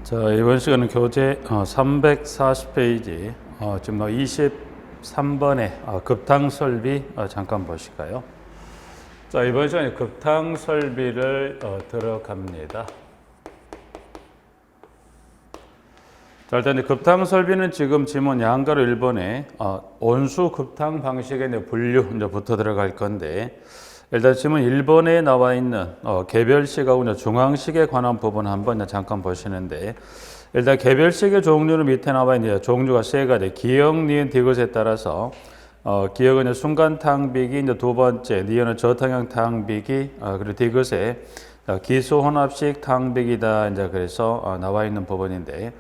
자, 이번 시간은 교재 340페이지 지금 23번의 급탕설비 잠깐 보실까요? 자, 이번 시간에 급탕설비를 들어갑니다. 자, 일단 급탕설비는 지금 지문 양가로 1번에 온수 급탕 방식의 분류부터 들어갈 건데, 일단 지문 1번에 나와 있는 개별식하고 중앙식에 관한 부분 한번 잠깐 보시는데, 일단 개별식의 종류는 밑에 나와 있는 종류가 세 가지, 기역, 니은, 디귿에 따라서 기역은 순간 탕비기, 두 번째 니은은 저탕형 탕비기, 그리고 디귿에 기수 혼합식 탕비기다. 이제 그래서 나와 있는 부분인데,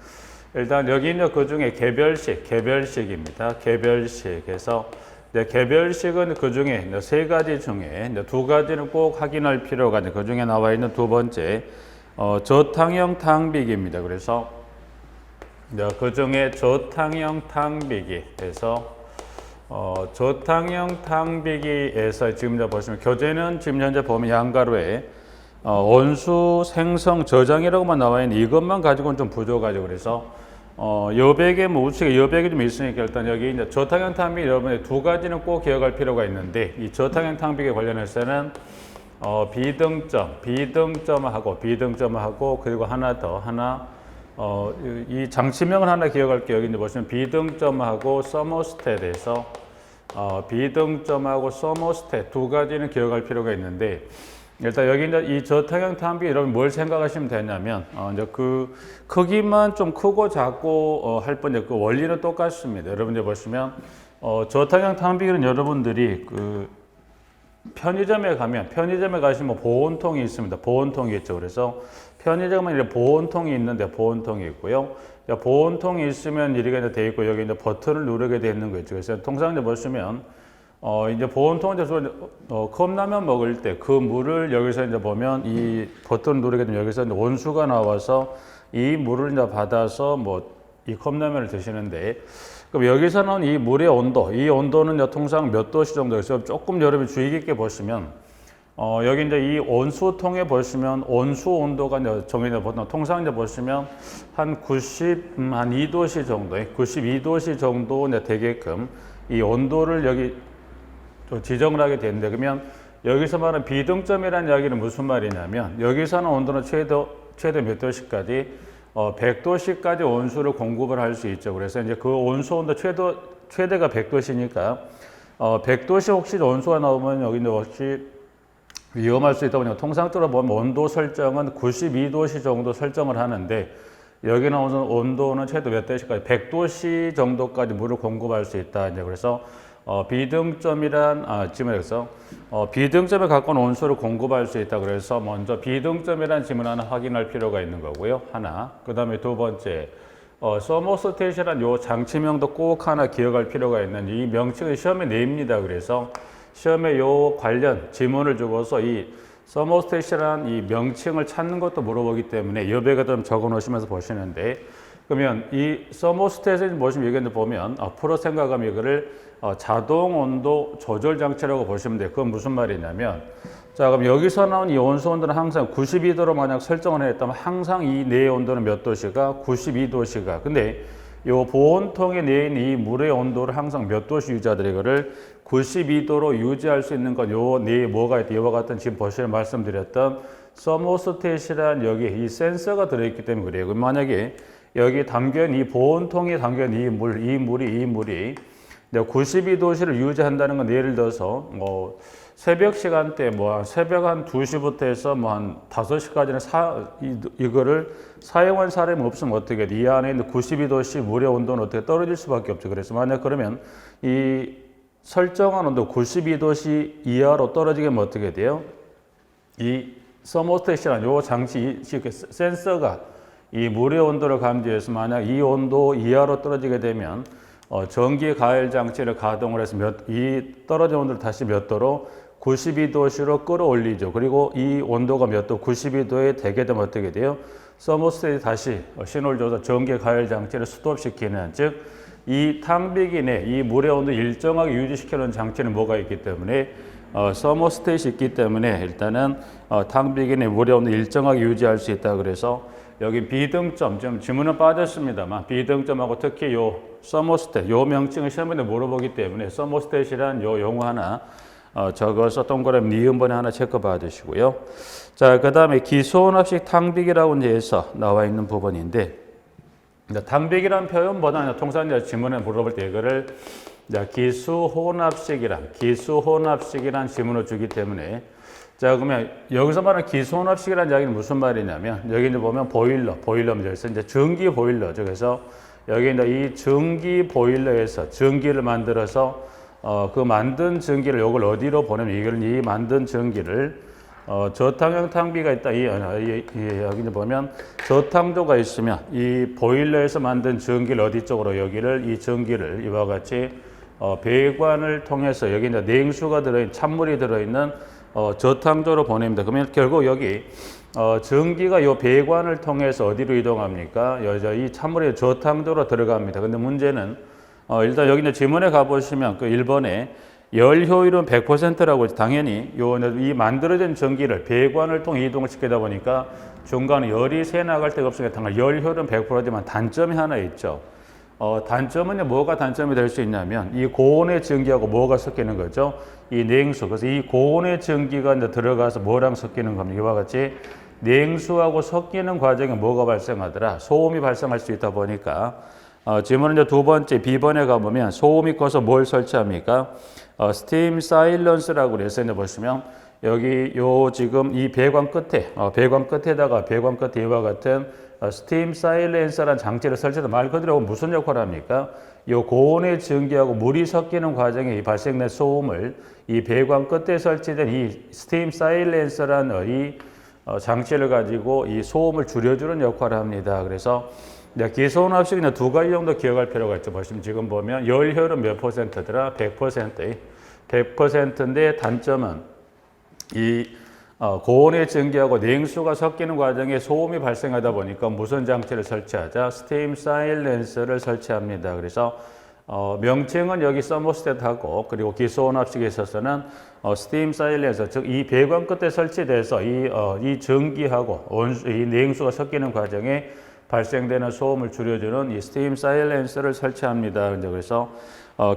일단 여기 있는 그 중에 개별식입니다. 개별식에서 개별식은 그 중에 세 가지 중에 두 가지는 꼭 확인할 필요가 있는데, 그 중에 나와 있는 두 번째 저탕형 탕비기입니다. 그래서 그 중에 저탕형 탕비기에서 저탕형 탕비기에서 지금 보시면 교재는 지금 현재 보면 양가로에 온수 생성 저장이라고만 나와 있는 이것만 가지고는 좀 부족하죠. 그래서 여백의 우측에 여백이 좀 있으니까 일단 여기 이제 저탕형 탕비기 여러분의 두 가지는 꼭 기억할 필요가 있는데, 이 저탕형 탕비기에 관련해서는 비등점하고 그리고 하나 더 이 장치명을 하나 기억할게요. 여기 이제 보시면 비등점하고 서머스탯에서 비등점하고 서머스탯 두 가지는 기억할 필요가 있는데, 일단 여기 이제 이 저탕형 탕비기 여러분 뭘 생각하시면 되냐면 이제 그 크기만 좀 크고 작고 할 뿐이지 그 원리는 똑같습니다. 여러분들 보시면 저탕형 탕비기는 여러분들이 그 편의점에 가시면 보온통이 있습니다. 보온통이 있죠. 그래서 편의점은 이렇게 보온통이 있는데 보온통이 있고요. 보온통이 있으면 이렇게 돼 있고 여기 이제 버튼을 누르게 돼 있는 거 있죠. 그래서 통상 이제 보시면 이제 보온통에서 컵라면 먹을 때 그 물을 여기서 이제 보면 이 버튼 누르게 되면 여기서 이제 온수가 나와서 이 물을 이제 받아서 이 컵라면을 드시는데, 그럼 여기서 나온 이 물의 온도, 이 온도는 통상 몇 도씨 정도 있어요. 조금 여러분이 주의 깊게 보시면 여기 이제 이 온수통에 보시면 온수 온도가 이제 정해져 보통 통상 이제 보시면 한 92도씨 정도, 92도씨 정도 이제 되게끔 이 온도를 여기 지정을 하게 되는데, 그러면 여기서 말하는 비등점이라는 이야기는 무슨 말이냐면 여기서는 온도는 최대 몇 도씨까지 100도씨까지 온수를 공급을 할 수 있죠. 그래서 이제 그 온수 온도 최대가 100도씨니까 100도씨 혹시 온수가 나오면 여기 이제 혹시 위험할 수 있다 보니까 통상적으로 보면 온도 설정은 92도씨 정도 설정을 하는데, 여기 나오는 온도는 최대 몇 도씨까지 100도씨 정도까지 물을 공급할 수 있다. 이제 그래서 비등점이란 지문에서 비등점에 가까운 온수를 공급할 수 있다. 그래서 먼저 비등점이란 지문 하나 확인할 필요가 있는 거고요. 하나. 그 다음에 두 번째 서머스탯이란 요 장치명도 꼭 하나 기억할 필요가 있는, 이 명칭은 시험에 내입니다. 그래서 시험에 요 관련 지문을 주고서 이 서머스탯이란 이 명칭을 찾는 것도 물어보기 때문에 여백에 좀 적어 놓으시면서 보시는데, 그러면 이 서머스탯을 보시면 여기 보면 앞으로 생각하면 이거를 자동 온도 조절 장치라고 보시면 돼요. 그건 무슨 말이냐면, 자 그럼 여기서 나온 이 온수 온도는 항상 92도로 만약 설정을 했다면 항상 이 내의 온도는 몇 도씨가 92도씨가, 근데 요 보온통에 내에 있는 이 물의 온도를 항상 몇 도씨 유지하더라. 이거를 92도로 유지할 수 있는 건 요 내에 뭐가 있다. 이와 같은 지금 보시면 말씀드렸던 서머스탯이란 여기 이 센서가 들어있기 때문에 그래요. 그럼 만약에 여기 담겨있는 이 보온통에 담겨있는 이 물이 92도씨를 유지한다는 건 예를 들어서 새벽 시간대 새벽 한 2시부터 해서 한 5시까지는 이거를 사용한 사람이 없으면 어떻게 돼? 이 안에 있는 92도씨 물의 온도는 어떻게 떨어질 수밖에 없죠. 그래서 만약 그러면 이 설정한 온도 92도씨 이하로 떨어지게 하면 어떻게 돼요? 이 서머스탯이라는 요 장치, 센서가 이 물의 온도를 감지해서 만약 이 온도 이하로 떨어지게 되면 전기 가열 장치를 가동을 해서 이 떨어진 온도를 다시 몇 도로 92도씨로 끌어올리죠. 그리고 이 온도가 몇 도, 92도에 되게 되면 어떻게 돼요? 서머스탯이 다시 신호를 줘서 전기 가열 장치를 스톱시키는, 즉 이 탕비기 내 이 물의 온도 일정하게 유지시키는 장치는 뭐가 있기 때문에 서머스테이시 있기 때문에 일단은 탕비기는 물에 온도 일정하게 유지할 수 있다. 그래서 여기 비등점, 지금 지문은 빠졌습니다만 비등점하고 특히 요 서머스텟, 요 명칭을 시험에 물어보기 때문에 서머스텟이란 요 용어 하나 적어서 동그라미 니은번에 하나 체크 받으시고요. 자, 그 다음에 기소혼합식 탕비기라고 이제 해서 나와 있는 부분인데, 탕비기란 표현보다는 통상 이제 지문에 물어볼 때 이거를 기수혼합식이란 지문을 주기 때문에, 자, 그러면 여기서 말하는 기수혼합식이라는 이야기는 무슨 말이냐면, 여기 이제 보면 보일러에서 이제 전기 보일러죠. 그래서 여기 이제 이 전기 보일러에서 전기를 만들어서 그 만든 전기를 요걸 어디로 보내면 이걸 이 만든 전기를 저탕형 탕비가 있다. 여기 이제 보면 저탕조가 있으면 이 보일러에서 만든 전기를 어디 쪽으로 이 전기를 이와 같이 배관을 통해서 여기 이제 냉수가 들어있는 찬물이 들어있는 저탕조로 보냅니다. 그러면 결국 여기 전기가 이 배관을 통해서 어디로 이동합니까? 이 찬물이 저탕조로 들어갑니다. 근데 문제는 일단 여기 이제 지문에 가보시면 그 1번에 열 효율은 100%라고 당연히 이 만들어진 전기를 배관을 통해 이동을 시키다 보니까 중간에 열이 새 나갈 데가 없으니까 당연히 열 효율은 100%지만 단점이 하나 있죠. 단점은 뭐가 단점이 될 수 있냐면 이 고온의 전기하고 뭐가 섞이는 거죠? 이 냉수. 그래서 이 고온의 전기가 이제 들어가서 뭐랑 섞이는 겁니다. 이와 같이 냉수하고 섞이는 과정에 뭐가 발생하더라? 소음이 발생할 수 있다 보니까 지문은 이제 두 번째 B번에 가보면 소음이 커서 뭘 설치합니까? 스팀 사일런스라고 해서 이제 보시면 여기 지금 이 배관 끝에 이와 같은 스팀 사일렌서라는 장치를 설치해서 말 그대로 무슨 역할을 합니까? 이 고온의 전기하고 물이 섞이는 과정에 발생된 소음을 이 배관 끝에 설치된 이 스팀 사일렌서라는 이 장치를 가지고 이 소음을 줄여주는 역할을 합니다. 그래서 기소혼합식은 두 가지 정도 기억할 필요가 있죠. 보시면 지금 보면 열 효율은 몇 %더라? 100%인데 단점은 이 고온의 전기하고 냉수가 섞이는 과정에 소음이 발생하다 보니까 무슨 장치를 설치하자? 스팀 사일렌서를 설치합니다. 그래서 명칭은 여기 서머스텟하고 그리고 기소혼합식에 있어서는 스팀 사일렌서, 즉 이 배관 끝에 설치돼서 이 전기하고 이 냉수가 섞이는 과정에 발생되는 소음을 줄여주는 이 스팀 사일렌서를 설치합니다. 그래서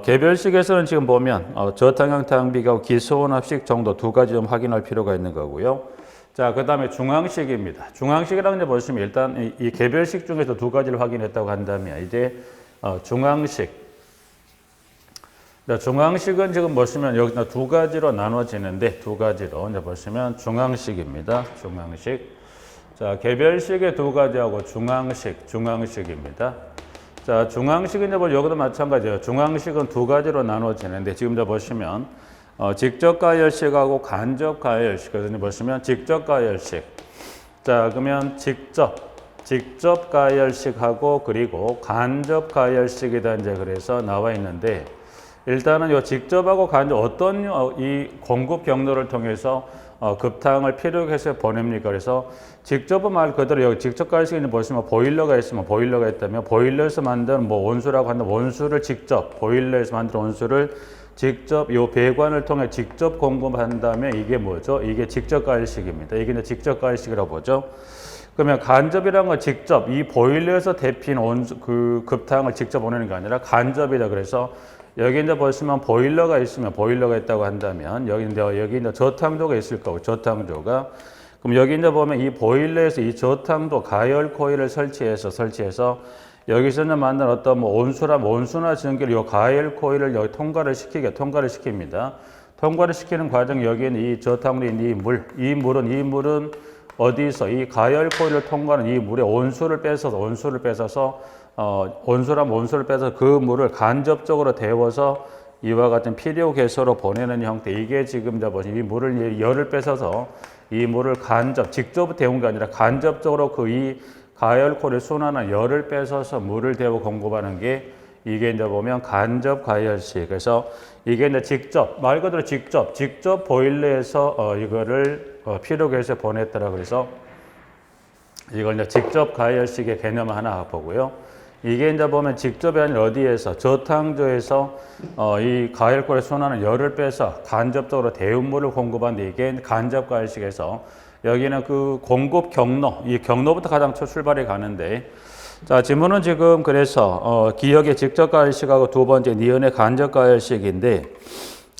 개별식에서는 지금 보면 저탕형 탕비가 기소혼합식 정도 두 가지 좀 확인할 필요가 있는 거고요. 자, 그 다음에 중앙식입니다. 중앙식이라고 이제 보시면 일단 이 개별식 중에서 두 가지를 확인했다고 한다면 이제 중앙식. 중앙식은 지금 보시면 여기 두 가지로 나눠지는데 두 가지로 이제 보시면 중앙식입니다. 중앙식. 자, 개별식의 두 가지하고 중앙식입니다. 자, 중앙식은 이제 여기도 마찬가지예요. 중앙식은 두 가지로 나눠지는데 지금 이제 보시면 직접 가열식하고 간접 가열식. 그래서 보시면 직접 가열식. 자, 그러면 직접 가열식하고 그리고 간접 가열식이다 이제 그래서 나와 있는데 일단은 요 직접하고 간접 어떤 이 공급 경로를 통해서 급탕을 피력해서 보냅니까? 그래서 직접은 말 그대로 여기 직접 가열식에 보시면 보일러가 있으면 보일러가 있다면 보일러에서 만든 원수라고 한다. 원수를 직접 보일러에서 만든 원수를 직접 요 배관을 통해 직접 공급한다면 이게 뭐죠? 이게 직접 가열식입니다. 이게 이제 직접 가열식이라고 보죠. 그러면 간접이라는 건 직접 이 보일러에서 데핀 그 급탕을 직접 보내는 게 아니라 간접이다. 그래서 여기 이제 보시면 보일러가 있다고 한다면 여기 이제 저탕조가 있을 거고 저탕조가 그럼 여기 이제 보면 이 보일러에서 이 저탕조 가열 코일을 설치해서 여기서는 만든 어떤 온수나 전기를 이 가열 코일을 여기 통과를 시킵니다. 통과를 시키는 과정 여기는 이 저탕조에 있는 이 물은 어디서 이 가열 코일을 통과하는 이 물에 온수를 빼서 그 물을 간접적으로 데워서 이와 같은 필요 개소로 보내는 형태. 이게 지금 보시면 이 물을 열을 뺏어서 이 물을 직접 데운 게 아니라 간접적으로 이 가열 코일을 순환한 열을 뺏어서 물을 데워 공급하는 게 이게 이제 보면 간접 가열식. 그래서 이게 이제 말 그대로 직접 보일러에서 이거를 필요 개소에 보냈더라. 그래서 이걸 이제 직접 가열식의 개념 하나 보고요. 이게 이제 보면 직접이 아니라 어디에서 저탕조에서 이 가열골에 순환하는 열을 빼서 간접적으로 대운물을 공급하는데 이게 간접가열식에서 여기는 그 공급 경로, 이 경로부터 가장 첫 출발이 가는데 자, 지문은 지금 그래서 기역의 직접가열식하고 두 번째 니은의 간접가열식인데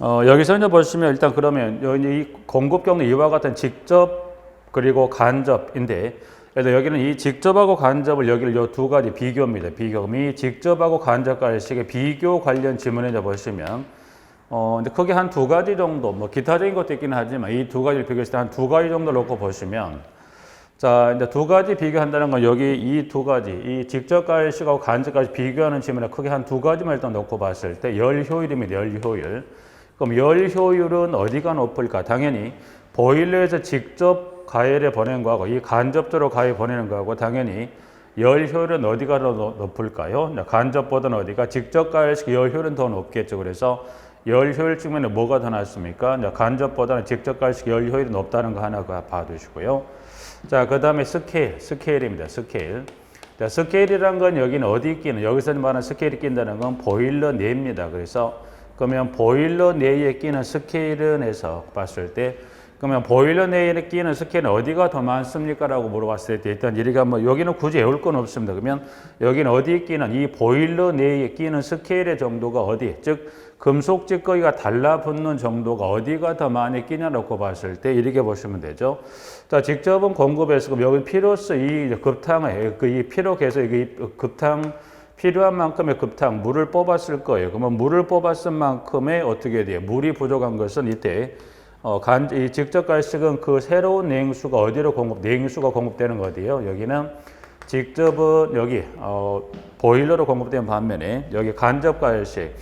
여기서 이제 보시면 일단 그러면 이 공급 경로 이와 같은 직접 그리고 간접인데 그래서 여기는 이 직접하고 간접을 여기를 요 두 가지 비교입니다. 비교. 이 직접하고 간접가열식의 비교 관련 지문에 이제 보시면 근데 크게 한 두 가지 정도 뭐 기타적인 것도 있긴 하지만 이 두 가지를 비교했을 때 한 두 가지 정도 놓고 보시면 자, 이제 두 가지 비교한다는 건 여기 이 두 가지, 이 직접가열식하고 간접가열식 비교하는 지문에 크게 한 두 가지만 일단 놓고 봤을 때 열 효율입니다. 열 효율. 그럼 열 효율은 어디가 높을까? 당연히 보일러에서 직접 가열에 보내는 거하고 이 간접적으로 가열에 보내는 거하고 당연히 열 효율은 어디가 더 높을까요? 간접보다는 어디가? 직접 가열식 열 효율은 더 높겠죠. 그래서 열 효율 측면에 뭐가 더 낫습니까? 간접보다는 직접 가열식 열 효율이 높다는 거 하나 봐두시고요. 자, 그 다음에 스케일입니다. 스케일. 자, 스케일이란 건 여기는 어디 끼는, 여기서 말하는 스케일이 낀다는 건 보일러 내입니다. 그래서 그러면 보일러 내에 끼는 스케일은 해서 봤을 때 그러면 보일러 내에 끼는 스케일은 어디가 더 많습니까? 라고 물어봤을 때 일단 이리가 뭐 여기는 굳이 외울 건 없습니다. 그러면 여기는 어디에 끼는 이 보일러 내에 끼는 스케일의 정도가 어디? 즉 금속 찌꺼기가 달라붙는 정도가 어디가 더 많이 끼냐라고 봤을 때 이렇게 보시면 되죠. 자, 직접은 공급해서 그럼 여기 필요서 이 급탕에 이 필요해서 이 급탕 필요한 만큼의 급탕 물을 뽑았을 거예요. 그러면 물을 뽑았을 만큼의 어떻게 돼요? 물이 부족한 것은 이때 이 직접 가열식은 그 새로운 냉수가 어디로 냉수가 공급되는 거 어디예요? 여기는 직접은 여기 보일러로 공급되는 반면에 여기 간접 가열식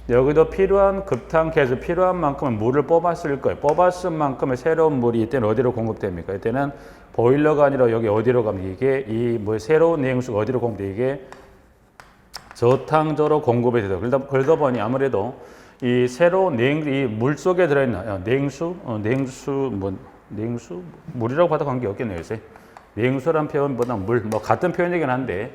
여기도 필요한 급탕기에서 필요한 만큼의 물을 뽑았을 거예요. 뽑았을 만큼의 새로운 물이 이때는 어디로 공급됩니까? 이때는 보일러가 아니라 여기 어디로 가면 이게 이 뭐 새로운 냉수가 어디로 공급돼? 이게 저탕조로 공급이 되죠. 그러다 보니 아무래도 이 새로운 이 물 속에 들어있는 냉수, 물이라고 봐도 관계 없겠네요. 요새 냉수란 표현보다 물, 뭐 같은 표현이긴 한데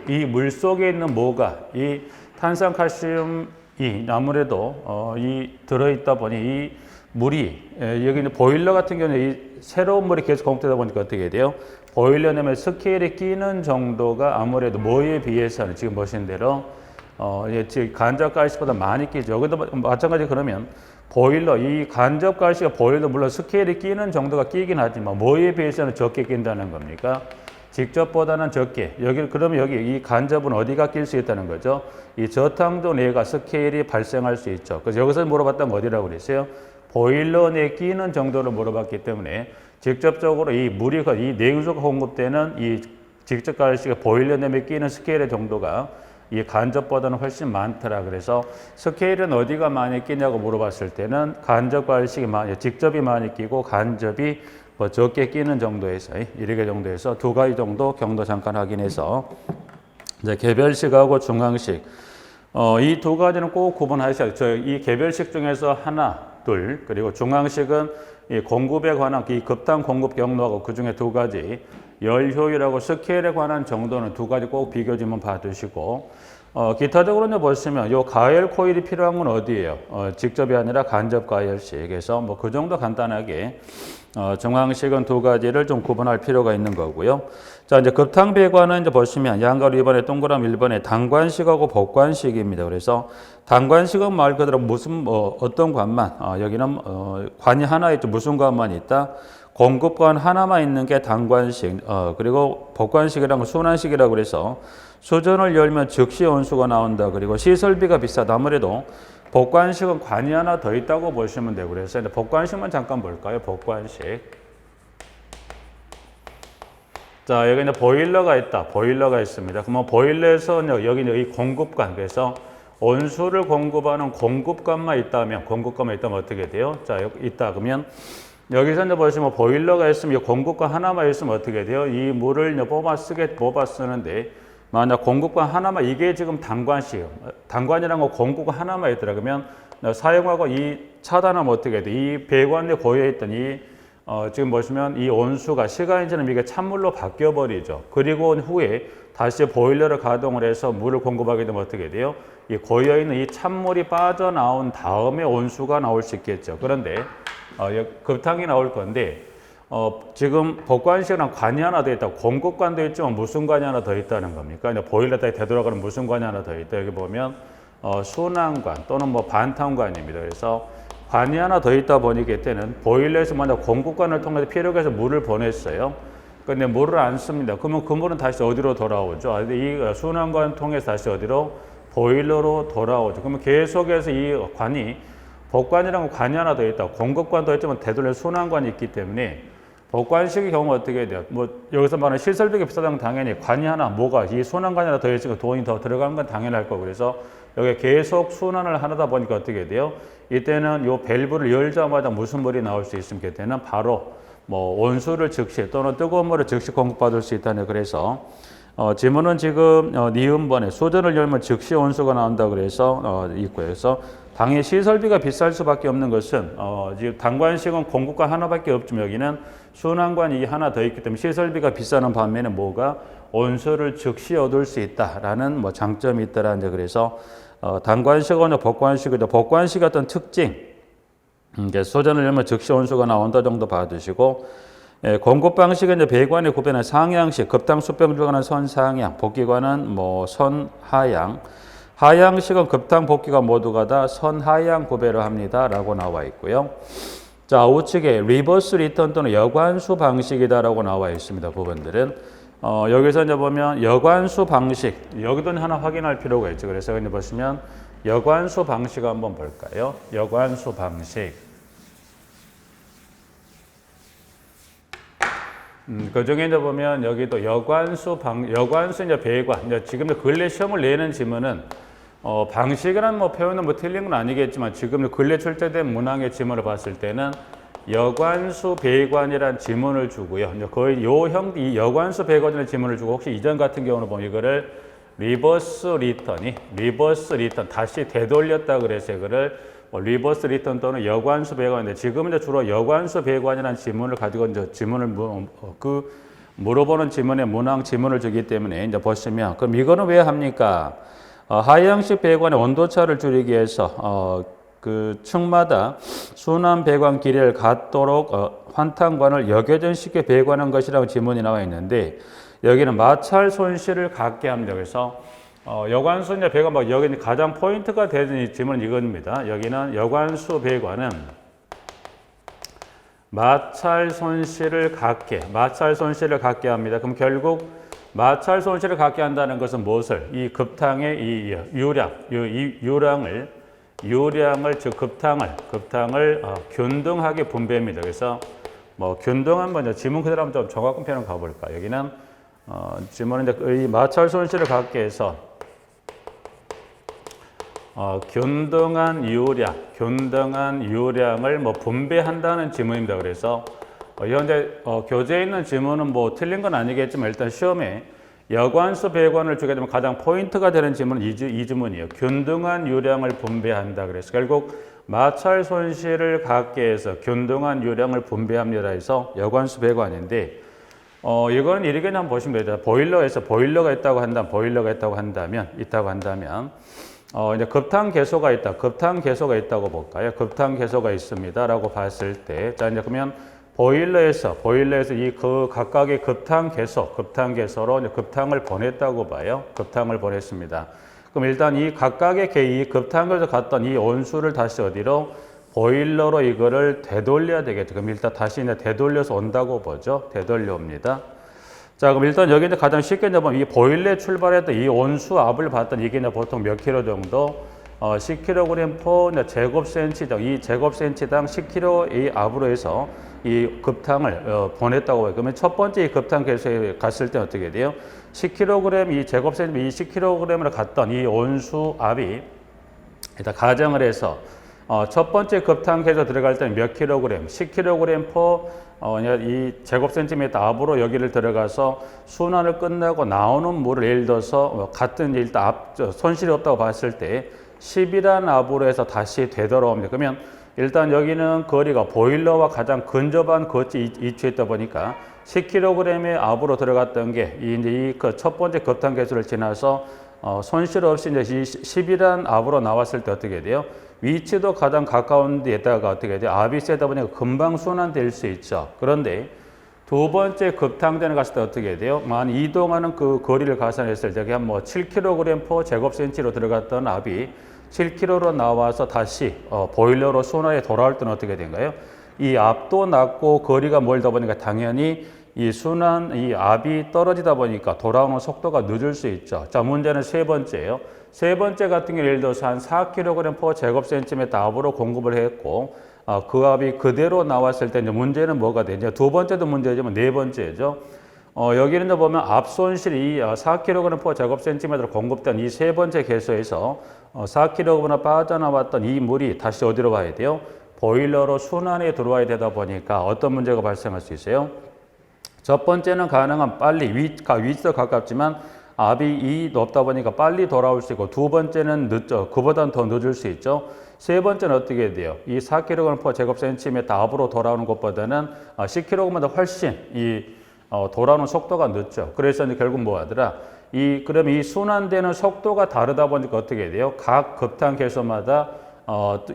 이 물 속에 있는 뭐가 이 탄산칼슘이 아무래도 이 들어있다 보니 이 물이 여기 있는 보일러 같은 경우는 이 새로운 물이 계속 공급되다 보니까 어떻게 돼요? 보일러 내면 스케일에 끼는 정도가 아무래도 뭐에 비해서는 지금 보신 대로 지금 간접 가열식보다 많이 끼죠. 여기도 마찬가지 그러면 보일러 이 간접 가열식과 보일러 물론 스케일에 끼는 정도가 끼긴 하지만 뭐에 비해서는 적게 낀다는 겁니까? 직접보다는 적게. 그러면 여기 이 간접은 어디가 낄 수 있다는 거죠? 이 저탕조 내가 스케일이 발생할 수 있죠. 그래서 여기서 물어봤던 건 어디라고 그랬어요? 보일러 내에 끼는 정도를 물어봤기 때문에 직접적으로 이 냉수가 공급되는 이 직접 가열식의 보일러 내에 끼는 스케일의 정도가 이 간접보다는 훨씬 많더라. 그래서 스케일은 어디가 많이 끼냐고 물어봤을 때는 간접 가열식이 직접이 많이 끼고 간접이 뭐 적게 끼는 정도에서 이렇게 정도에서 두 가지 정도 경도 잠깐 확인해서 이제 개별식하고 중앙식 이 두 가지는 꼭 구분하셔야 돼요. 이 개별식 중에서 하나, 둘 그리고 중앙식은 이 공급에 관한 이 급당 공급 경로하고 그 중에 두 가지 열 효율하고 스케일에 관한 정도는 두 가지 꼭 비교지문 봐두시고 기타적으로는 보시면 요 가열 코일이 필요한 건 어디예요? 직접이 아니라 간접 가열식에서 뭐 그 정도 간단하게 중앙식은 두 가지를 좀 구분할 필요가 있는 거고요. 자, 이제 급탕 배관은 이제 보시면 양가로 2번에 동그라미 1번에 단관식하고 복관식입니다. 그래서 단관식은 말 그대로 어떤 관만, 여기는 관이 하나 있죠. 무슨 관만 있다? 공급관 하나만 있는 게 단관식, 그리고 복관식이라는 건 순환식이라고 그래서 수전을 열면 즉시 온수가 나온다. 그리고 시설비가 비싸다. 아무래도 복관식은 관이 하나 더 있다고 보시면 되고 그래서 복관식만 잠깐 볼까요? 복관식. 자, 여기 이제 보일러가 있다. 보일러가 있습니다. 그러면 보일러에서 여기 이 공급관, 그래서 온수를 공급하는 공급관만 있다면 어떻게 돼요? 자, 여기 있다. 그러면 여기서 이제 보시면 보일러가 있으면 공급관 하나만 있으면 어떻게 돼요? 이 물을 뽑아 쓰는데 만약 공급관 하나만 이게 지금 단관식, 단관이라는 거 공급관 하나만 있더라 그러면 사용하고 이 차단하면 어떻게 돼? 이 배관 내 고여 있던 이 지금 보시면 이 온수가 시간이 지나면 이게 찬물로 바뀌어 버리죠. 그리고 후에 다시 보일러를 가동을 해서 물을 공급하게 되면 어떻게 돼요? 이 고여 있는 이 찬물이 빠져나온 다음에 온수가 나올 수 있겠죠. 그런데 급탕이 나올 건데 지금 복관식이랑 관이 하나 더 있다. 공급관도 있지만 무슨 관이 하나 더 있다는 겁니까? 보일러에 되돌아가는 무슨 관이 하나 더 있다. 여기 보면 순환관 또는 뭐 반탕관입니다. 그래서 관이 하나 더 있다 보니까 이때는 보일러에서 먼저 공급관을 통해서 피력해서 물을 보냈어요. 근데 물을 안 씁니다. 그러면 그 물은 다시 어디로 돌아오죠? 이 순환관 통해서 다시 어디로? 보일러로 돌아오죠. 그러면 계속해서 이 관이 복관이라는 관이 하나 더 있다. 공급관도 있지만 되돌려 순환관이 있기 때문에 복관식의 경우 어떻게 돼요? 뭐 여기서 말하는 시설비가 비싸다면 당연히 관이 하나, 뭐가 이 순환관이 하나 더 있으니까 돈이 더 들어가는 건 당연할 거고, 그래서 여기 계속 순환을 하다 보니까 어떻게 돼요? 이때는 요 밸브를 열자마자 무슨 물이 나올 수 있습니까? 이때는 바로 뭐 온수를 즉시 또는 뜨거운 물을 즉시 공급받을 수 있다는. 그래서 지문은 지금 니은번에 수전을 열면 즉시 온수가 나온다 그래서 있고요. 그래서 당연히 시설비가 비쌀 수밖에 없는 것은 지금 단관식은 공급관 하나밖에 없지만 여기는 순환관이 하나 더 있기 때문에 시설비가 비싸는 반면에 뭐가 온수를 즉시 얻을 수 있다라는 뭐 장점이 있다라는. 그래서 단관식은 복관식이죠. 복관식 어떤 특징, 소전을 열면 즉시 온수가 나온다 정도 봐두시고, 공급 방식은 이제 배관의 구배는 상향식, 급탕 수평 주관은 선상향, 복기관은 뭐 선하향, 하향식은 급탕 복기가 모두가 다 선하향 구배를 합니다라고 나와 있고요. 자, 우측에 리버스 리턴 또는 여관수 방식이다라고 나와 있습니다. 부분들은 여기서 이제 보면 여관수 방식, 여기도 하나 확인할 필요가 있죠. 그래서 이제 보시면 여관수 방식 한번 볼까요? 여관수 방식. 그 중에 이제 보면 여기도 여관수 이제 배관. 이제 지금 근래 시험을 내는 지문은 방식이라는 뭐 표현은 뭐 틀린 건 아니겠지만 지금 근래 출제된 문항의 지문을 봤을 때는 여관수 배관이란 지문을 주고요. 이제 거의 이 여관수 배관이라는 지문을 주고, 혹시 이전 같은 경우는 보면 이거를 리버스 리턴 다시 되돌렸다 그래서 이거를 리버스 리턴 또는 여관수 배관인데, 지금은 이제 주로 여관수 배관이라는 지문을 가지고 이제 지문을 물어보는 지문에 문항 지문을 주기 때문에 이제 보시면, 그럼 이거는 왜 합니까? 하향식 배관의 온도차를 줄이기 위해서 그 층마다 순환 배관 길이를 갖도록 환탄관을 역회전시켜 배관한 것이라고 지문이 나와 있는데, 여기는 마찰 손실을 갖게 합니다. 그래서 여관수 이제 배관, 여기 가장 포인트가 되는 지문은 이겁니다. 여기는 여관수 배관은 마찰 손실을 갖게 합니다. 그럼 결국 마찰 손실을 갖게 한다는 것은 무엇을? 이 급탕의 이 유량을 즉 급탕을 균등하게 분배합니다. 그래서 뭐 균등한 먼저 지문 그대로 한번 좀 정확한 표현을 가볼까? 여기는 지문은 이제 이 마찰 손실을 갖게 해서 균등한 유량을 뭐 분배한다는 지문입니다. 그래서 현재 교재에 있는 지문은 뭐 틀린 건 아니겠지만 일단 시험에 여관수 배관을 주게 되면 가장 포인트가 되는 지문은 이 지문이에요. 균등한 유량을 분배한다. 그래서 결국 마찰 손실을 갖게 해서 균등한 유량을 분배합니다. 해서 여관수 배관인데, 이건 이렇게 한번 보시면 됩니다. 보일러가 있다고 한다면 이제 급탕 개소가 있다고 볼까요? 급탕 개소가 있습니다라고 봤을 때, 자 이제 그러면 보일러에서 그 각각의 급탕 개소로 이제 급탕을 보냈다고 봐요. 급탕을 보냈습니다. 그럼 일단 이 각각의 이 급탕에서 갔던 이 온수를 다시 어디로? 보일러로 이거를 되돌려야 되겠죠. 그럼 일단 다시 이제 되돌려서 온다고 보죠. 되돌려옵니다. 자, 그럼 일단 여기 이제 가장 쉽게 이제 보면 이 보일러에 출발했던 이 온수 압을 봤던 이게 이제 보통 몇 킬로 정도? 10kg/제곱센치 제곱센치당, 이 제곱센치당 10kg의 압으로 해서 이 급탕을 보냈다고 해요. 그러면 첫 번째 이 급탕 개소에 갔을 때 어떻게 돼요? 10kg 이 제곱센치, 이 10kg으로 갔던 이 온수 압이 일단 가정을 해서 첫 번째 급탕 개소 들어갈 때는 몇 킬로그램? 10kg/, 이 제곱센티미터 압으로 여기를 들어가서 순환을 끝나고 나오는 물을 예를 들어서 같은 일단 손실이 없다고 봤을 때 10이라는 압으로 해서 다시 되돌아옵니다. 그러면 일단 여기는 거리가 보일러와 가장 근접한 거치에 위치해 있다 보니까 10kg의 압으로 들어갔던 게 이제 이 그 첫 번째 급탄 계수를 지나서 손실 없이 이제 10이란 압으로 나왔을 때 어떻게 돼요? 위치도 가장 가까운 데다가 어떻게 돼요? 압이 세다 보니까 금방 순환될 수 있죠. 그런데 두 번째 급탕전에 갔을 때 어떻게 돼요? 이동하는 그 거리를 가산했을 때 한 뭐 7kg/제곱센치로 제곱센치로 들어갔던 압이 7kg로 나와서 다시 보일러로 순환에 돌아올 때는 어떻게 된가요? 이 압도 낮고 거리가 멀다 보니까 당연히 이 압이 떨어지다 보니까 돌아오는 속도가 늦을 수 있죠. 자, 문제는 세 번째예요. 세 번째 같은 경우 예를 들어서 한 4kg/제곱센티미터 압으로 공급을 했고 그 압이 그대로 나왔을 때 이제 문제는 뭐가 되냐? 두 번째도 문제지만 네 번째죠. 여기는 이제 보면 압 손실이 4kg/제곱센티미터로 공급된 이 세 번째 계수에서 4kg보다 빠져나왔던 이 물이 다시 어디로 와야 돼요? 보일러로 순환에 들어와야 되다 보니까 어떤 문제가 발생할 수 있어요? 첫 번째는 가능한 빨리 위치도 가깝지만 압이 높다 보니까 빨리 돌아올 수 있고 두 번째는 늦죠. 그보다는 더 늦을 수 있죠. 세 번째는 어떻게 돼요? 이 4kg/제곱센티미터 압으로 돌아오는 것보다는 10kg보다 훨씬 돌아오는 속도가 늦죠. 그래서 이제 결국 뭐 하더라? 그러면 이 순환되는 속도가 다르다 보니까 어떻게 돼요? 각 급탄 계수마다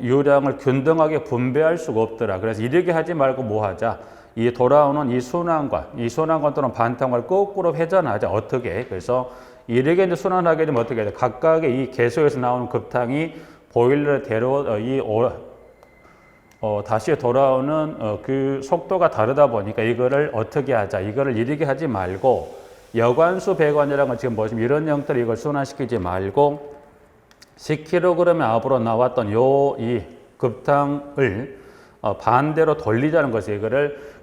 유량을 균등하게 분배할 수가 없더라. 그래서 이렇게 하지 말고 뭐 하자? 이 돌아오는 이 순환관 또는 반탕관을 거꾸로 회전하자. 어떻게? 그래서 이렇게 이제 순환하게 되면 어떻게 돼요? 각각의 이 계수에서 나오는 급탕이 보일러에 다시 돌아오는 그 속도가 다르다 보니까 이거를 어떻게 하자? 이거를 이렇게 하지 말고 여관수 배관이라는 걸 지금 보시면 이런 형태로 이걸 순환시키지 말고 10kg의 압으로 나왔던 이 급탕을 반대로 돌리자는 것이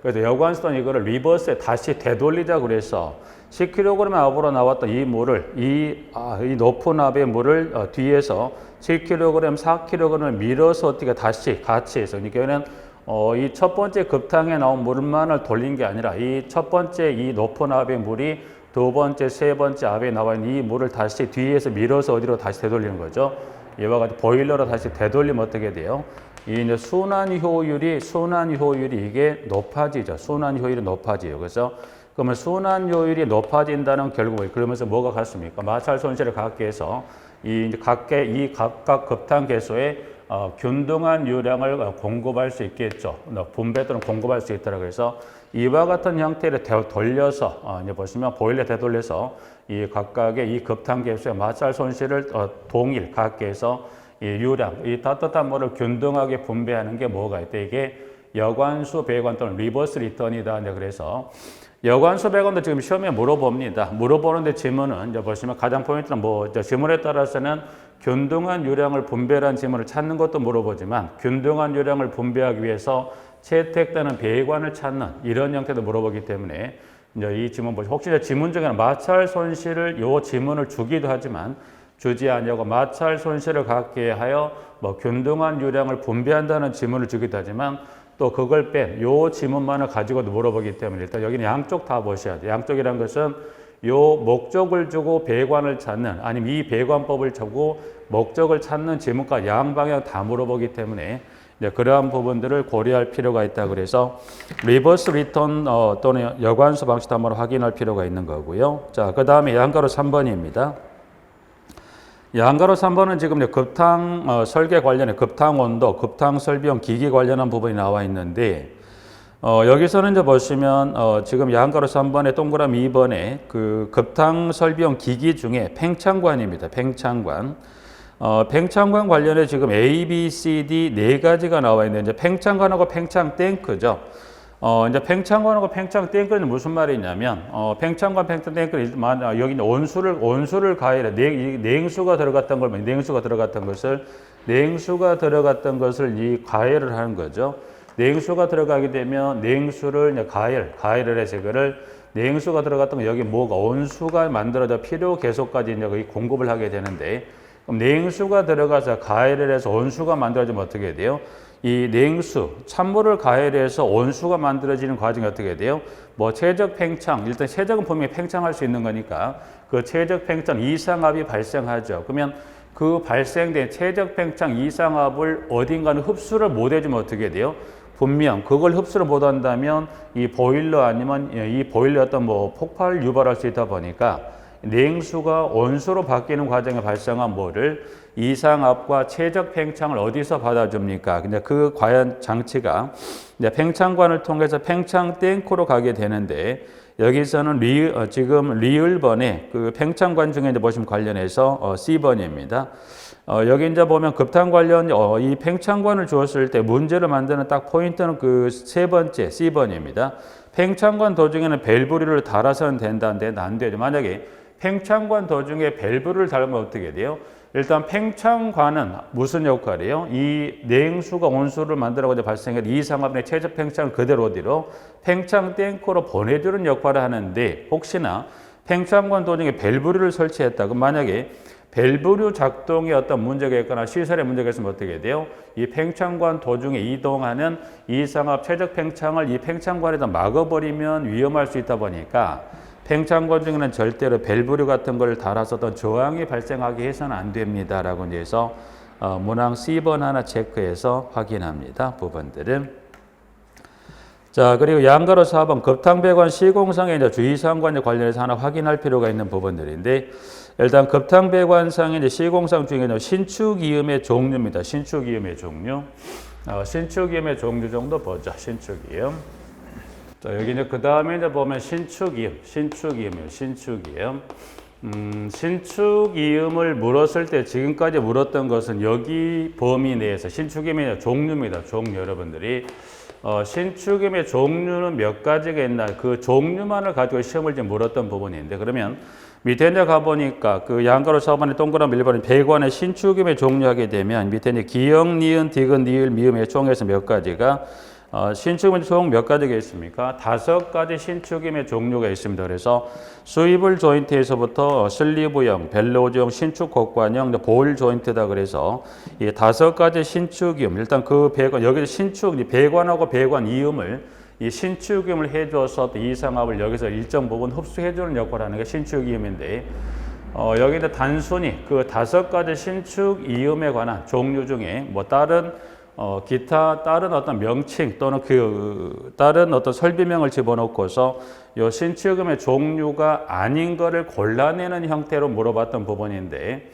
그래서 여관수는 이거를 리버스에 다시 되돌리자 그래서 10kg의 압으로 나왔던 이 물을 이 높은 압의 물을 뒤에서 7kg, 4kg을 밀어서 어떻게 다시 같이 해서 그러니까는 이 첫 번째 급탕에 나온 물만을 돌린 게 아니라 이 첫 번째 이 높은 압의 물이 두 번째, 세 번째 압에 나와 있는 이 물을 다시 뒤에서 밀어서 어디로 다시 되돌리는 거죠. 이와 같이 보일러로 다시 되돌리면 어떻게 돼요? 이제 순환 효율이 이게 높아지죠. 순환 효율이 높아져요. 그래서 그러면 순환 효율이 높아진다는 결국은 그러면서 뭐가 같습니까? 마찰 손실을 갖게 해서 각각 급탄 계수에 균등한 유량을 공급할 수 있겠죠. 분배 또는 공급할 수 있다라 그래서 이와 같은 형태를 돌려서 이제 보시면 보일러 되돌려서 이 각각의 이 급탄 계수의 마찰 손실을 동일 갖게 해서 이 유량, 이 따뜻한 물을 균등하게 분배하는 게 뭐가 있다. 이게 여관수 배관 또는 리버스 리턴이다. 그래서 여관수 배관도 지금 시험에 물어봅니다. 물어보는데 지문은 이제 보시면 가장 포인트는 지문에 따라서는 균등한 유량을 분배한 지문을 찾는 것도 물어보지만 균등한 유량을 분배하기 위해서 채택되는 배관을 찾는 이런 형태도 물어보기 때문에 이제 이 지문 보시면 혹시 지문 중에는 마찰 손실을 요 지문을 주기도 하지만 주지 아니하고 마찰 손실을 갖게 하여 균등한 유량을 분배한다는 지문을 주기도 하지만 또 그걸 뺀 요 지문만을 가지고도 물어보기 때문에 일단 여기는 양쪽 다 보셔야 돼요. 양쪽이란 것은 요 목적을 주고 배관을 찾는 아니면 이 배관법을 주고 목적을 찾는 지문과 양방향 다 물어보기 때문에 이제 그러한 부분들을 고려할 필요가 있다. 그래서 리버스 리턴 또는 여관수 방식도 한번 확인할 필요가 있는 거고요. 자, 그 다음에 양가로 3번입니다. 양가로 3번은 지금 급탕 설계 관련해 급탕 온도, 급탕 설비용 기기 관련한 부분이 나와 있는데 여기서는 이제 보시면 지금 양가로 3번에 동그라미 2번에 그 급탕 설비용 기기 중에 팽창관입니다. 팽창관. 팽창관 관련해 지금 A, B, C, D 네 가지가 나와 있는데 이제 팽창관하고 팽창 탱크죠. 이제 팽창관하고 팽창 탱크는 무슨 말이냐면 팽창관, 팽창 탱크는 여기 온수를 가해라. 냉수가 들어갔던 것을 이 가해를 하는 거죠. 냉수가 들어가게 되면 냉수를 이제 가해를 해서 그거를 냉수가 들어갔던 거 여기 뭐가 온수가 만들어져 필요 계속까지 이제 거기 공급을 하게 되는데 그럼 냉수가 들어가서 가해를 해서 온수가 만들어지면 어떻게 돼요? 이 냉수, 찬물을 가열해서 온수가 만들어지는 과정이 어떻게 돼요? 최적 팽창, 일단 최적은 분명히 팽창할 수 있는 거니까 그 최적 팽창 이상압이 발생하죠. 그러면 그 발생된 최적 팽창 이상압을 어딘가는 흡수를 못 해주면 어떻게 돼요? 분명 그걸 흡수를 못 한다면 이 보일러 아니면 이 보일러 어떤 뭐 폭발을 유발할 수 있다 보니까 냉수가 온수로 바뀌는 과정에 발생한 뭐를 이상압과 최적 팽창을 어디서 받아줍니까? 근데 그 과연 장치가 이제 팽창관을 통해서 팽창 탱크로 가게 되는데 여기서는 지금 리을번의 그 팽창관 중에 이제 보시면 관련해서 C번입니다. 여기 이제 보면 급탄 관련 이 팽창관을 주었을 때 문제를 만드는 딱 포인트는 그 세 번째 C번입니다. 팽창관 도중에는 밸브류를 달아서는 된다는데 안 되죠. 만약에 팽창관 도중에 밸브를 달면 어떻게 돼요? 일단 팽창관은 무슨 역할이에요? 이 냉수가 온수를 만들어서 발생한 이상압의 최적 팽창을 그대로 어디로 팽창 탱크로 보내주는 역할을 하는데 혹시나 팽창관 도중에 밸브를 설치했다. 그럼 만약에 밸브류 작동에 어떤 문제가 있거나 시설에 문제가 있으면 어떻게 돼요? 이 팽창관 도중에 이동하는 이상압 최적 팽창을 이 팽창관에다 막아버리면 위험할 수 있다 보니까 팽창관 중에는 절대로 밸브류 같은 걸 달아서 어떤 저항이 발생하게 해서는 안 됩니다라고 이제 해서 문항 C번 하나 체크해서 확인합니다. 부분들은. 자, 그리고 양가로 4번 급탕배관 시공상의 이제 주의사항과 관련해서 하나 확인할 필요가 있는 부분들인데 일단 급탕배관상의 이제 시공상 중에 신축이음의 종류입니다. 신축이음의 종류. 신축이음의 종류 정도 보죠. 신축이음. 자, 여기 이제 그 다음에 이제 보면 신축이음. 신축이음을 물었을 때 지금까지 물었던 것은 여기 범위 내에서 신축이음의 종류입니다. 종류 여러분들이. 신축이음의 종류는 몇 가지가 있나 그 종류만을 가지고 시험을 좀 물었던 부분인데 그러면 밑에 이제 가보니까 그 양가로 4번에 동그라미 1번에 배관의 신축이음의 종류하게 되면 밑에 이제 기역, 니은, 디귿, 니을, 미음의 총에서 몇 가지가 신축이음의 총 몇 가지가 있습니까? 5가지 신축이음의 종류가 있습니다. 그래서 스위블 조인트에서부터 슬리브형, 벨로우즈형, 신축 곡관형, 볼 조인트다 그래서 이 5가지 신축이음 일단 그 배관 여기서 신축 배관하고 배관 이음을 이 신축이음을 해줘서 또 이상압을 여기서 일정 부분 흡수해주는 역할을 하는 게 신축이음인데 여기는 단순히 그 5가지 신축이음에 관한 종류 중에 뭐 다른 기타 다른 어떤 명칭 또는 그 다른 어떤 설비명을 집어넣고서 요 신축이음의 종류가 아닌 거를 골라내는 형태로 물어봤던 부분인데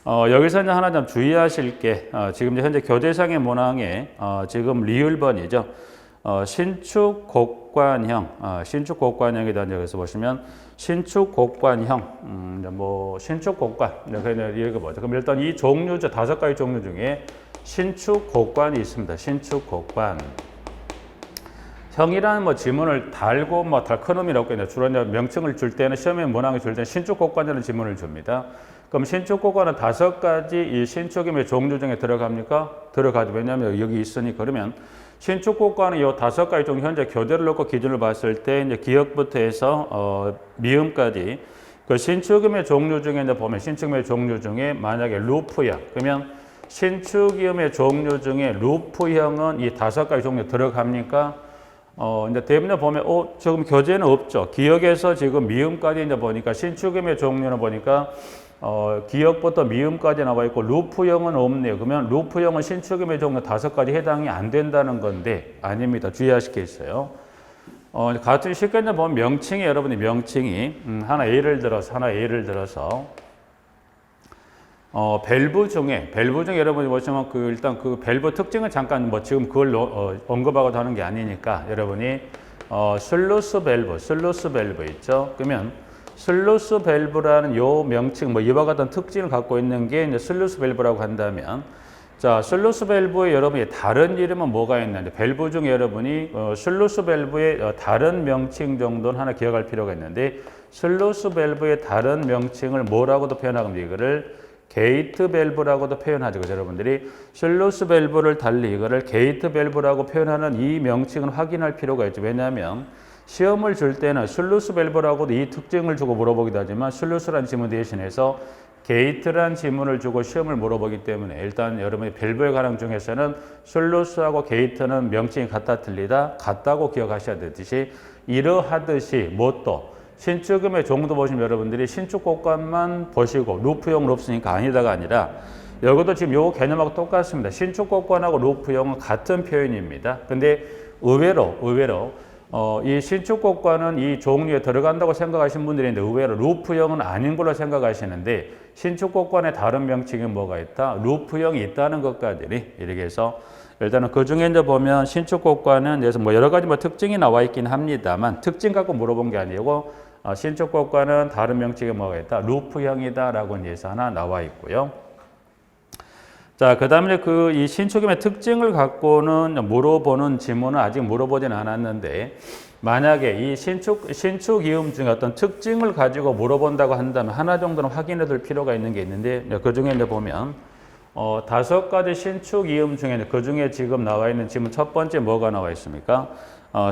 여기서 이제 하나 좀 주의하실 게 지금 현재 교재상의 문항에 지금 리을번이죠. 신축곡관형, 신축곡관형이다. 여기서 보시면 신축곡관형, 신축곡관 이렇게 보죠. 그럼 일단 이 종류죠. 5가지 종류 중에 신축곡관이 있습니다. 신축곡관. 형이라는 뭐 지문을 달고 달 큰 의미라고 했는데 주로 명칭을 줄 때는 시험에 문항을 줄 때는 신축곡관이라는 지문을 줍니다. 그럼 신축곡관은 5가지 이 신축임의 종류 중에 들어갑니까? 들어가죠. 왜냐하면 여기 있으니까. 그러면 신축곡관은 이 5가지 종류 현재 교재를 놓고 기준을 봤을 때 이제 기역부터 해서 미음까지 그 신축임의 종류 중에 이제 보면 신축임의 종류 중에 만약에 루프형 그러면 신축이음의 종류 중에 루프형은 이 5가지 종류 들어갑니까? 이제 대부분 보면, 지금 교재는 없죠. 기역에서 지금 미음까지 이제 보니까 신축이음의 종류는 보니까, 기역부터 미음까지 나와 있고, 루프형은 없네요. 그러면 루프형은 신축이음의 종류 5가지 해당이 안 된다는 건데, 아닙니다. 주의하실 게 있어요. 같은 쉽게 이제 보면 명칭이 여러분이 명칭이, 하나 예를 들어서, 밸브 중에 여러분이 보시면 일단 그 밸브 특징은 잠깐 지금 그걸 언급하고 하는 게 아니니까 여러분이 슬루스 밸브 있죠. 그러면 슬루스 밸브라는 요 명칭 이와 같은 특징을 갖고 있는 게 이제 슬루스 밸브라고 한다면 자, 슬루스 밸브의 여러분이 다른 이름은 뭐가 있는데 밸브 중에 여러분이 슬루스 밸브의 다른 명칭 정도는 하나 기억할 필요가 있는데 슬루스 밸브의 다른 명칭을 뭐라고도 표현하면 이거를 게이트 밸브라고도 표현하죠. 그래서 여러분들이 슬루스 밸브를 달리 이거를 게이트 밸브라고 표현하는 이 명칭을 확인할 필요가 있죠. 왜냐하면 시험을 줄 때는 슬루스 밸브라고도 이 특징을 주고 물어보기도 하지만 슬루스라는 지문 대신해서 게이트라는 지문을 주고 시험을 물어보기 때문에 일단 여러분이 밸브에 관한 중에서는 슬루스하고 게이트는 명칭이 같다 틀리다 같다고 기억하셔야 되듯이 이러하듯이 뭣도 신축음의 종도 보시면 여러분들이 신축 곡관만 보시고 루프형 루프니까 아니다가 아니라 여기도 지금 요 개념하고 똑같습니다. 신축 곡관하고 루프형은 같은 표현입니다. 근데 의외로 이 신축 곡관은 이 종류에 들어간다고 생각하시는 분들이 있는데 의외로 루프형은 아닌 걸로 생각하시는데 신축 곡관의 다른 명칭이 뭐가 있다? 루프형이 있다는 것까지 이렇게 해서 일단은 그 중에 이제 보면 신축 곡관은 그래서 뭐 여러 가지 뭐 특징이 나와 있긴 합니다만 특징 갖고 물어본 게 아니고 신축 곡관은 다른 명칭이 뭐가 있다? 루프형이다라고 이제 하나 나와 있고요. 자, 그 다음에 이 신축임의 특징을 갖고는 물어보는 지문은 아직 물어보진 않았는데, 만약에 이 신축이음 중에 어떤 특징을 가지고 물어본다고 한다면 하나 정도는 확인해 둘 필요가 있는 게 있는데, 그 중에 이제 보면, 5가지 신축이음 중에 그 중에 지금 나와 있는 지문 첫 번째 뭐가 나와 있습니까?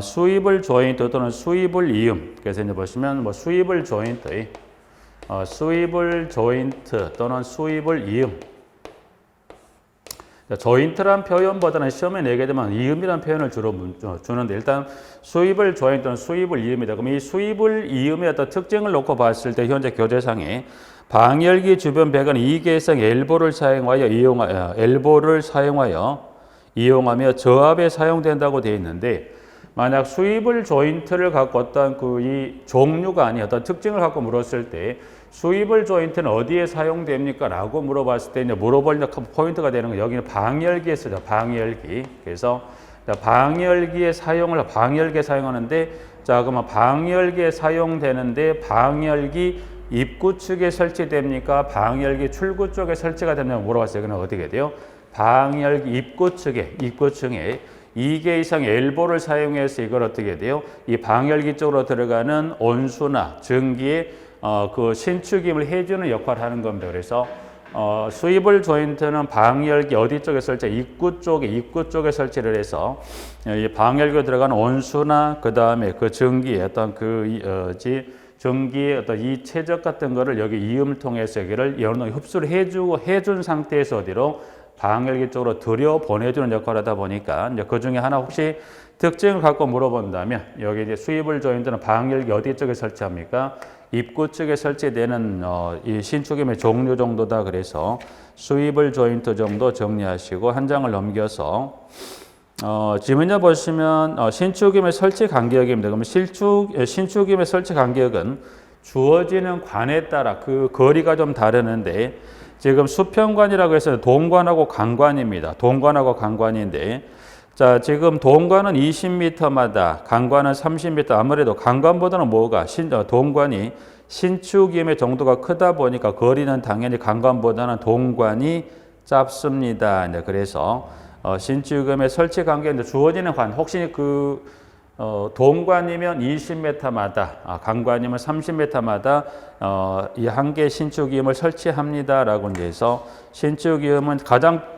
수입을 조인트 또는 수입을 이음. 그래서 이제 보시면 뭐 수입을 조인트 또는 수입을 이음. 조인트란 표현보다는 시험에 내게 되면 이음이라는 표현을 주로 주는데 일단 수입을 조인트 또는 수입을 이음이다. 그럼 이 수입을 이음의 어떤 특징을 놓고 봤을 때 현재 교재상에 방열기 주변 배관 2개성 엘보를 사용하여 이용하며 저압에 사용된다고 되어 있는데 만약 수입을 조인트를 갖고 어떤 이 종류가 아닌 어떤 특징을 갖고 물었을 때 수입을 조인트는 어디에 사용됩니까? 라고 물어봤을 때 이제 물어볼 포인트가 되는 건 여기는 방열기에 쓰죠. 방열기. 그래서 방열기에 사용하는데 자, 그러면 방열기에 사용되는데 방열기 입구 측에 설치됩니까? 방열기 출구 쪽에 설치가 되냐고 물어봤어요. 그럼 어떻게 돼요? 방열기 입구 층에 2개 이상의 엘보를 사용해서 이걸 어떻게 돼요? 이 방열기 쪽으로 들어가는 온수나 전기에 그 신축임을 해주는 역할을 하는 겁니다. 그래서 수입을 조인트는 방열기 어디 쪽에 설치? 입구 쪽에 설치를 해서 이 방열기로 들어가는 온수나 그 다음에 그 전기의 어떤 전기의 어떤 이 최적 같은 거를 여기 이음을 통해서 여기를 어느 정도 흡수를 해준 상태에서 어디로 방열기 쪽으로 들여 보내주는 역할을 하다 보니까 이제 그 중에 하나 혹시 특징을 갖고 물어본다면 여기 이제 수입을 조인트는 방열기 어디 쪽에 설치합니까? 입구 쪽에 설치되는 이 신축임의 종류 정도다. 그래서 수입을 조인트 정도 정리하시고 한 장을 넘겨서 지문에 보시면 신축임의 설치 간격입니다. 그러면 신축임의 설치 간격은 주어지는 관에 따라 그 거리가 좀 다르는데 지금 수평관이라고 해서 동관하고 강관입니다. 동관하고 강관인데 자, 지금 동관은 20m마다 강관은 30m. 아무래도 강관보다는 동관이 신축임의 정도가 크다 보니까 거리는 당연히 강관보다는 동관이 짧습니다. 네, 그래서 신축임의 설치 간격인데 주어지는 관 혹시 동관이면 20m마다, 강관이면 30m마다 이 한 개 신축이음을 설치합니다라고 해서 신축이음은 가장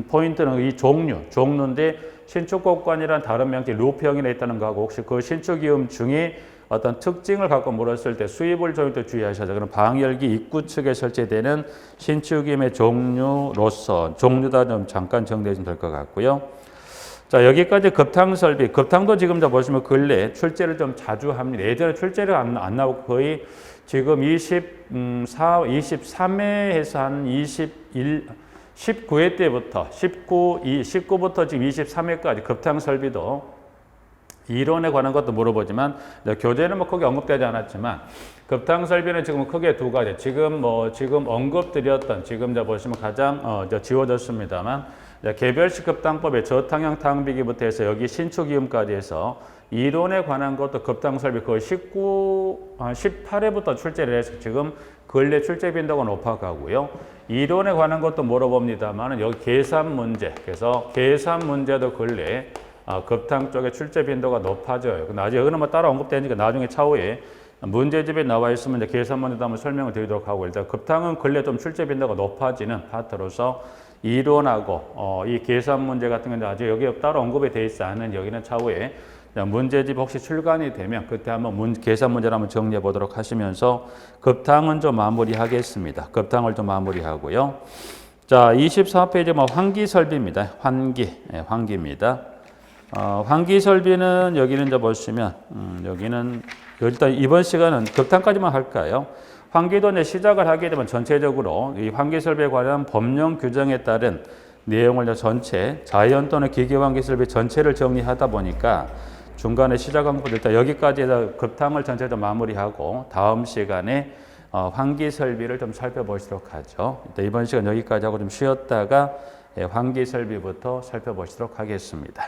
포인트는 이 종류인데 신축곡관이란 다른 명칭 루프형이라 있다는 거하고 혹시 그 신축이음 중에 어떤 특징을 갖고 물었을 때 수입을 조인트 주의하셔야 돼요. 그럼 방열기 입구 측에 설치되는 신축이음의 종류다 좀 잠깐 정리해 주면 될 것 같고요. 자, 여기까지 급탕 설비. 급탕도 지금 보시면 근래 출제를 좀 자주 합니다. 예전에 출제를 안 나오고 거의 지금 23회에서 한 19회 때부터 19부터 지금 23회까지 급탕 설비도 이론에 관한 것도 물어보지만 교재는 뭐 크게 언급되지 않았지만 급탕 설비는 지금 크게 두 가지. 지금 언급드렸던 지금 보시면 가장 지워졌습니다만 개별식 급탕법의 저탕형 탕비기부터 해서 여기 신축이음까지 해서 이론에 관한 것도 급탕 설비 거의 18회부터 출제를 해서 지금 근래 출제 빈도가 높아가고요. 이론에 관한 것도 물어봅니다만 여기 계산 문제. 그래서 계산 문제도 근래 급탕 쪽에 출제 빈도가 높아져요. 나중에 여기는 뭐 따로 언급되니까 나중에 차후에 문제집에 나와 있으면 이제 계산 문제도 한번 설명을 드리도록 하고 일단 급탕은 근래 좀 출제 빈도가 높아지는 파트로서 이론하고 이 계산 문제 같은 건데 아직 여기 따로 언급이 돼 있지 않은 여기는 차후에 문제집 혹시 출간이 되면 그때 한번 계산 문제를 한번 정리해 보도록 하시면서 급탕은 좀 마무리하겠습니다. 급탕을 좀 마무리하고요. 자, 24페이지 환기 설비입니다. 환기입니다. 환기 설비는 여기는 이제 보시면 여기는 일단 이번 시간은 격탄까지만 할까요? 환기도 이제 시작을 하게 되면 전체적으로 이 환기 설비에 관한 법령 규정에 따른 내용을 이제 전체 자연 또는 기계 환기 설비 전체를 정리하다 보니까 중간에 시작한 것부터 일단 여기까지 해서 급탕을 전체적으로 마무리하고 다음 시간에 환기 설비를 좀 살펴보시도록 하죠. 일단 이번 시간 여기까지 하고 좀 쉬었다가 환기 설비부터 살펴보시도록 하겠습니다.